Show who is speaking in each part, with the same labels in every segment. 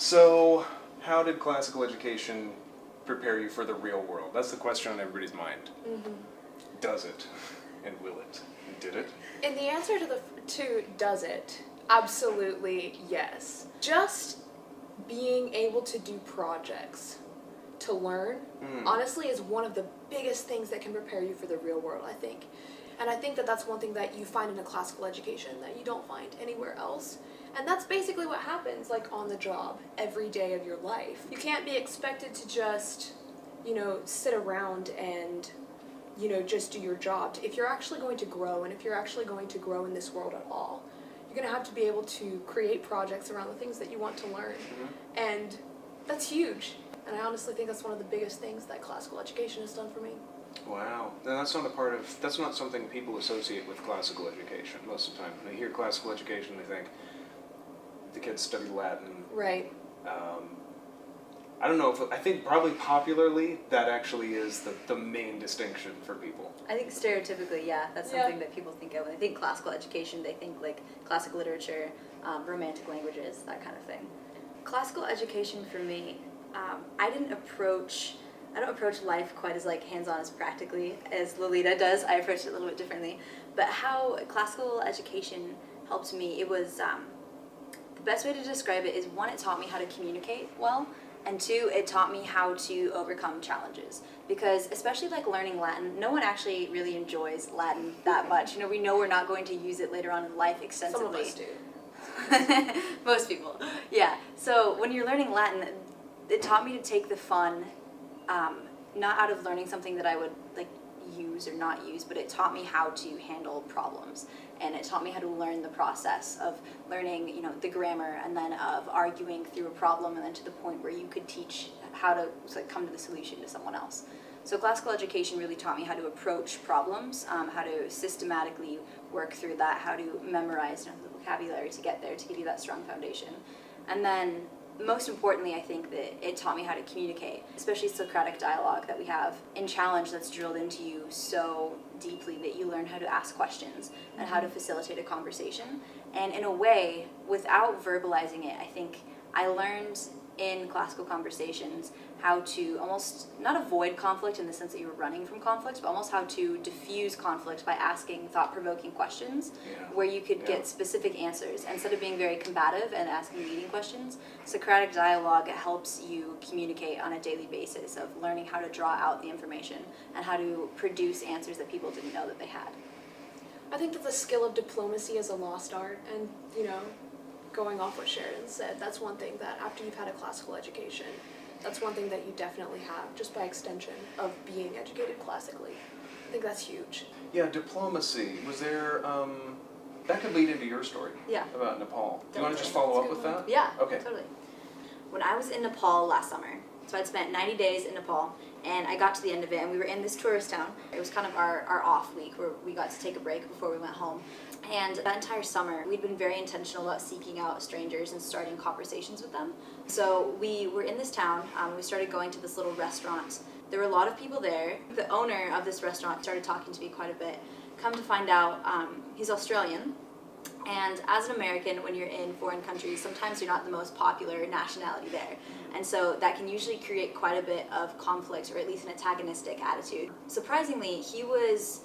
Speaker 1: So, how did classical education prepare you for the real world? That's the question on everybody's mind.
Speaker 2: Mm-hmm.
Speaker 1: Does it? And will it? And did it?
Speaker 2: And the answer to does it? Absolutely yes. Just being able to do projects, to learn, honestly is one of the biggest things that can prepare you for the real world, I think. And I think that that's one thing that you find in a classical education that you don't find anywhere else. And that's basically what happens, like, on the job every day of your life. You can't be expected to just, sit around and, just do your job. If you're actually going to grow, and if you're actually going to grow in this world at all, you're going to have to be able to create projects around the things that you want to learn.
Speaker 1: Mm-hmm.
Speaker 2: And that's huge. And I honestly think that's one of the biggest things that classical education has done for me.
Speaker 1: Wow. Now, that's not something people associate with classical education most of the time. When they hear classical education, they think the kids study Latin.
Speaker 2: Right.
Speaker 1: I don't know I think probably popularly that actually is the main distinction for people.
Speaker 3: I think stereotypically, yeah, that's something that people think of. When they think classical education, they think like classical literature, romantic languages, that kind of thing. Classical education for me, I don't approach life quite as like hands-on as practically as Lolita does. I approach it a little bit differently. But how classical education helped me, it was, the best way to describe it is, one, it taught me how to communicate well, and two, it taught me how to overcome challenges. Because especially like learning Latin, no one actually really enjoys Latin that much. We know we're not going to use it later on in life extensively.
Speaker 2: Some of us do.
Speaker 3: Most people, yeah. So when you're learning Latin, it taught me to take the fun, not out of learning something that I would like use or not use, but it taught me how to handle problems. And it taught me how to learn the process of learning, the grammar, and then of arguing through a problem, and then to the point where you could teach how to come to the solution to someone else. So classical education really taught me how to approach problems, how to systematically work through that, how to memorize the vocabulary to get there, to give you that strong foundation. And then most importantly, I think that it taught me how to communicate, especially Socratic dialogue that we have in Challenge that's drilled into you so deeply that you learn how to ask questions and how to facilitate a conversation. And in a way, without verbalizing it, I think I learned in classical conversations how to almost not avoid conflict in the sense that you were running from conflict, but almost how to diffuse conflict by asking thought-provoking questions where you could get specific answers. Instead of being very combative and asking leading questions, Socratic dialogue helps you communicate on a daily basis of learning how to draw out the information and how to produce answers that people didn't know that they had.
Speaker 2: I think that the skill of diplomacy is a lost art, and, going off what Sheridan said, that's one thing that after you've had a classical education, that's one thing that you definitely have, just by extension of being educated classically. I think that's huge.
Speaker 1: Yeah, diplomacy. Was there, that could lead into your story about Nepal. Do you want to just follow up with that?
Speaker 3: Yeah,
Speaker 1: okay.
Speaker 3: Totally. When I was in Nepal last summer, so I'd spent 90 days in Nepal, and I got to the end of it, and we were in this tourist town. It was kind of our off week where we got to take a break before we went home. And that entire summer, we'd been very intentional about seeking out strangers and starting conversations with them. So we were in this town. We started going to this little restaurant. There were a lot of people there. The owner of this restaurant started talking to me quite a bit. Come to find out, he's Australian. And as an American, when you're in foreign countries, sometimes you're not the most popular nationality there. And so that can usually create quite a bit of conflict, or at least an antagonistic attitude. Surprisingly, he was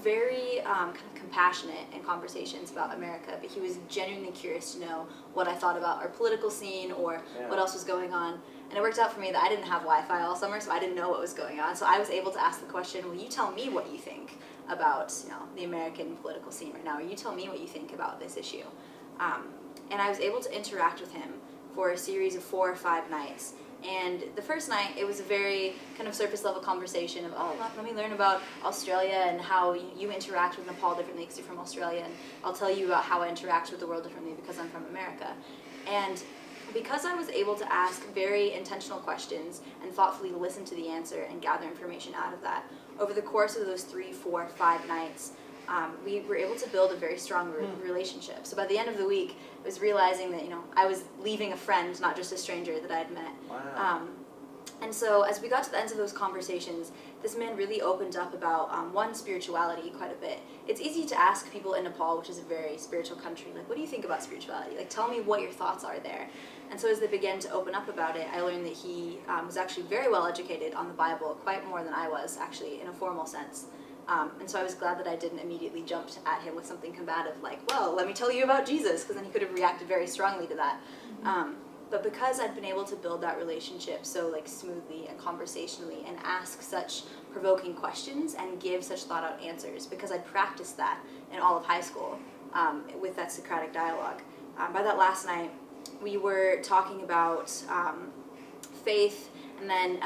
Speaker 3: very kind of compassionate in conversations about America, but he was genuinely curious to know what I thought about our political scene or what else was going on. And it worked out for me that I didn't have Wi-Fi all summer, so I didn't know what was going on. So I was able to ask the question, will you tell me what you think about the American political scene right now, or you tell me what you think about this issue. And I was able to interact with him for a series of 4 or 5 nights. And the first night, it was a very kind of surface level conversation of, let me learn about Australia and how you interact with Nepal differently because you're from Australia, and I'll tell you about how I interact with the world differently because I'm from America. And because I was able to ask very intentional questions and thoughtfully listen to the answer and gather information out of that, over the course of those 3, 4, 5 nights, we were able to build a very strong relationship. So by the end of the week, I was realizing that, I was leaving a friend, not just a stranger that I had met.
Speaker 1: Wow.
Speaker 3: And so as we got to the ends of those conversations, this man really opened up about, one, spirituality quite a bit. It's easy to ask people in Nepal, which is a very spiritual country, like, what do you think about spirituality? Like, tell me what your thoughts are there. And so as they began to open up about it, I learned that he was actually very well educated on the Bible, quite more than I was, actually, in a formal sense. And so I was glad that I didn't immediately jump at him with something combative like, well, let me tell you about Jesus, because then he could have reacted very strongly to that. But because I'd been able to build that relationship so like smoothly and conversationally and ask such provoking questions and give such thought out answers, because I'd practiced that in all of high school with that Socratic dialogue. By that last night, we were talking about faith, and then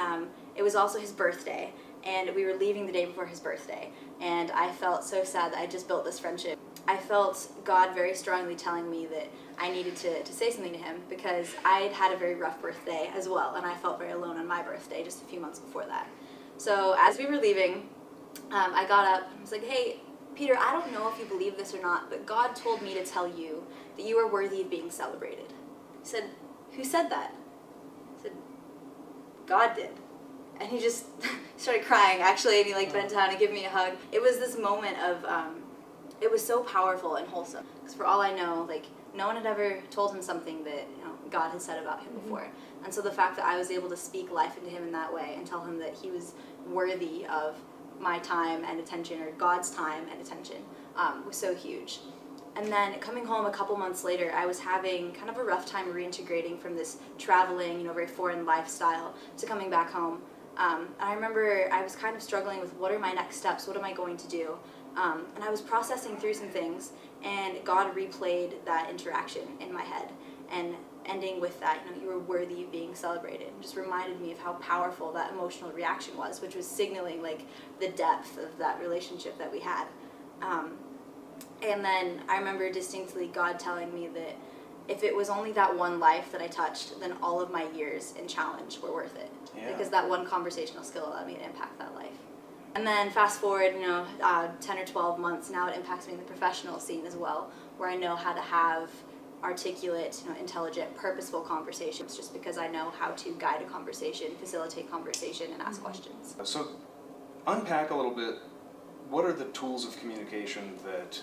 Speaker 3: it was also his birthday, and we were leaving the day before his birthday, and I felt so sad that I just built this friendship. I felt God very strongly telling me that I needed to say something to him, because I had had a very rough birthday as well, and I felt very alone on my birthday just a few months before that. So as we were leaving, I got up and was like, hey, Peter, I don't know if you believe this or not, but God told me to tell you that you are worthy of being celebrated. He said, who said that? I said, God did. And he just started crying, actually, and he like bent down and gave me a hug. It was this moment of, it was so powerful and wholesome. Because for all I know, like, no one had ever told him something that, you know, God had said about him before. And so the fact that I was able to speak life into him in that way and tell him that he was worthy of my time and attention, or God's time and attention, was so huge. And then coming home a couple months later, I was having kind of a rough time reintegrating from this traveling, you know, very foreign lifestyle to coming back home. I remember I was kind of struggling with, what are my next steps? What am I going to do? And I was processing through some things, and God replayed that interaction in my head, and ending with that, you know, you were worthy of being celebrated, just reminded me of how powerful that emotional reaction was, which was signaling like the depth of that relationship that we had. And then I remember distinctly God telling me that if it was only that one life that I touched, then all of my years in challenge were worth it. Yeah. Because that one conversational skill allowed me to impact that life. And then fast forward, 10 or 12 months, now it impacts me in the professional scene as well, where I know how to have articulate, intelligent, purposeful conversations, just because I know how to guide a conversation, facilitate conversation, and ask questions.
Speaker 1: So unpack a little bit, what are the tools of communication that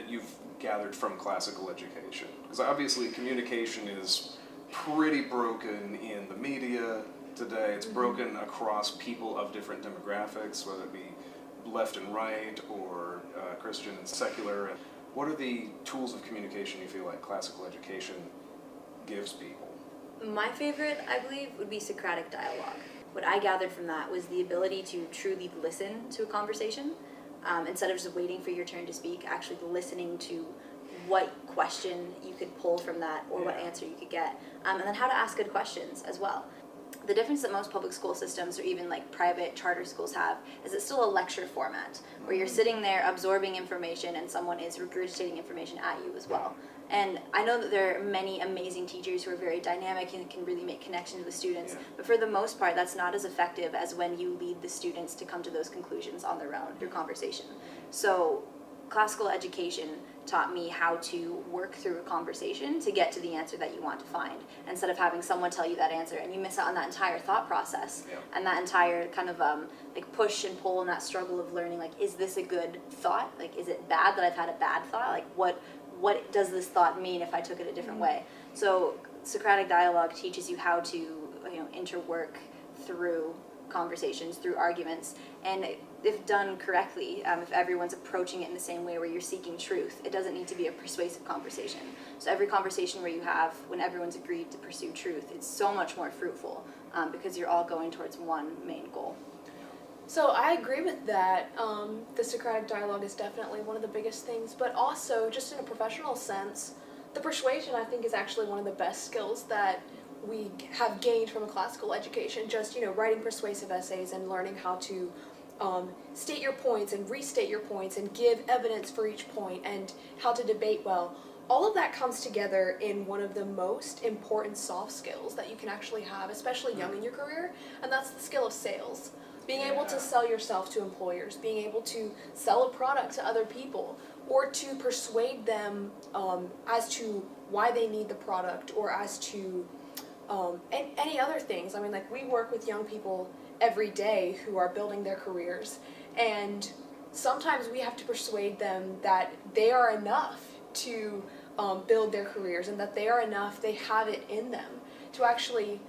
Speaker 1: you've gathered from classical education? Because obviously communication is pretty broken in the media today. It's broken across people of different demographics, whether it be left and right, or Christian and secular. What are the tools of communication you feel like classical education gives people?
Speaker 3: My favorite, I believe, would be Socratic dialogue. What I gathered from that was the ability to truly listen to a conversation, instead of just waiting for your turn to speak, actually listening to what question you could pull from that, or what answer you could get, and then how to ask good questions as well. The difference that most public school systems, or even like private charter schools, have is it's still a lecture format, where you're sitting there absorbing information and someone is regurgitating information at you as well. And I know that there are many amazing teachers who are very dynamic and can really make connections with students, but for the most part, that's not as effective as when you lead the students to come to those conclusions on their own through conversation. So classical education taught me how to work through a conversation to get to the answer that you want to find, instead of having someone tell you that answer and you miss out on that entire thought process and that entire kind of like push and pull and that struggle of learning, like, is this a good thought? Like, is it bad that I've had a bad thought? Like, what does this thought mean if I took it a different way? So Socratic dialogue teaches you how to interwork through conversations, through arguments, and if done correctly, if everyone's approaching it in the same way, where you're seeking truth, it doesn't need to be a persuasive conversation. So every conversation where you have, when everyone's agreed to pursue truth, it's so much more fruitful, because you're all going towards one main goal.
Speaker 2: So I agree with that. The Socratic dialogue is definitely one of the biggest things, but also just in a professional sense, the persuasion, I think, is actually one of the best skills that we have gained from a classical education. Just, writing persuasive essays and learning how to state your points and restate your points and give evidence for each point and how to debate well. All of that comes together in one of the most important soft skills that you can actually have, especially young in your career, and that's the skill of sales. Being able to sell yourself to employers, being able to sell a product to other people, or to persuade them as to why they need the product, or as to and any other things. I mean, like, we work with young people every day who are building their careers, and sometimes we have to persuade them that they are enough to build their careers, and that they are enough, they have it in them to actually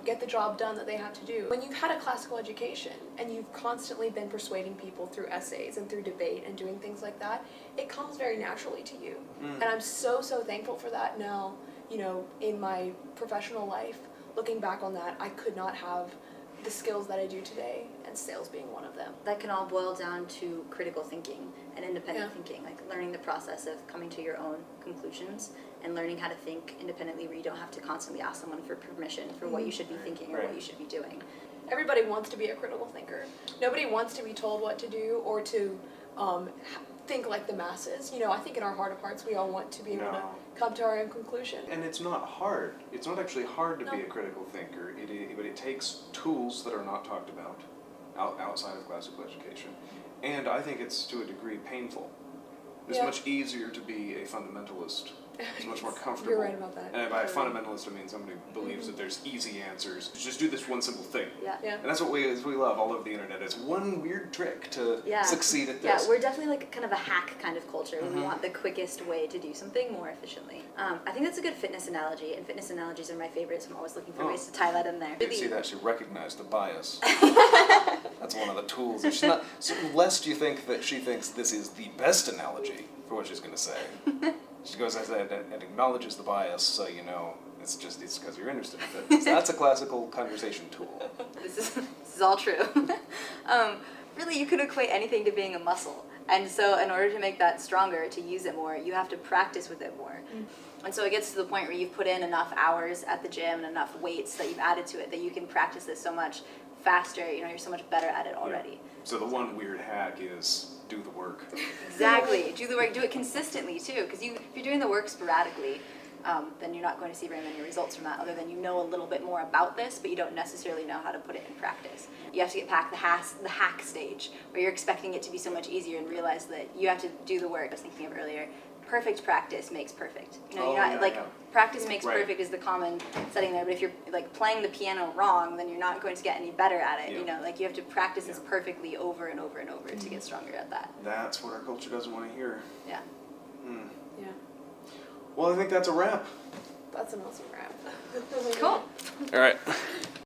Speaker 2: get the job done that they have to do. When you've had a classical education and you've constantly been persuading people through essays and through debate and doing things like that, it comes very naturally to you. And I'm so thankful for that now, you know, in my professional life. Looking back on that, I could not have the skills that I do today, and sales being one of them.
Speaker 3: That can all boil down to critical thinking and independent
Speaker 2: Yeah.
Speaker 3: thinking, like learning the process of coming to your own conclusions and learning how to think independently, where you don't have to constantly ask someone for permission for what you should be thinking or what you should be doing.
Speaker 2: Everybody wants to be a critical thinker. Nobody wants to be told what to do or to think like the masses. You know, I think in our heart of hearts we all want to be able to come to our own conclusion.
Speaker 1: And it's not hard. It's not actually hard to be
Speaker 2: No.
Speaker 1: a critical thinker, but it takes tools that are not talked about outside of classical education. And I think it's, to a degree, painful. It's
Speaker 2: Yeah.
Speaker 1: much easier to be a fundamentalist. It's much more comfortable.
Speaker 2: You're right about that.
Speaker 1: And by a fundamentalist, I mean somebody who believes that there's easy answers. Just do this one simple thing.
Speaker 3: Yeah.
Speaker 2: Yeah.
Speaker 1: And that's what we love all over the internet. It's one weird trick to
Speaker 3: Yeah.
Speaker 1: succeed at
Speaker 3: Yeah,
Speaker 1: this.
Speaker 3: we're definitely like kind of a hack kind of culture. We want the quickest way to do something more efficiently. I think that's a good fitness analogy, and fitness analogies are my favorites. I'm always looking for ways to tie that in there.
Speaker 1: You can see that she recognized the bias. That's one of the tools. She's not, so lest you think that she thinks this is the best analogy for what she's going to say. She goes ahead and acknowledges the bias, so you know it's because you're interested in it. So that's a classical conversation tool.
Speaker 3: This is all true. Really, you could equate anything to being a muscle. And so in order to make that stronger, to use it more, you have to practice with it more. And so it gets to the point where you've put in enough hours at the gym and enough weights that you've added to it that you can practice this so much faster. You know, you're so much better at it already.
Speaker 1: So the one weird hack is do the work.
Speaker 3: Exactly. Do the work. Do it consistently too, because if you're doing the work sporadically, then you're not going to see very many results from that, other than you know a little bit more about this, but you don't necessarily know how to put it in practice. You have to get past the hack stage, where you're expecting it to be so much easier, and realize that you have to do the work. I was thinking of earlier, perfect practice makes perfect. You know, you're not practice makes perfect is the common setting there, but if you're like playing the piano wrong, then you're not going to get any better at it. You know, like you have to practice this perfectly over and over and over to get stronger at that.
Speaker 1: That's what our culture doesn't want to hear.
Speaker 3: Yeah.
Speaker 2: Yeah.
Speaker 1: Well, I think that's a wrap.
Speaker 2: That's an awesome wrap.
Speaker 3: Cool.
Speaker 1: All right.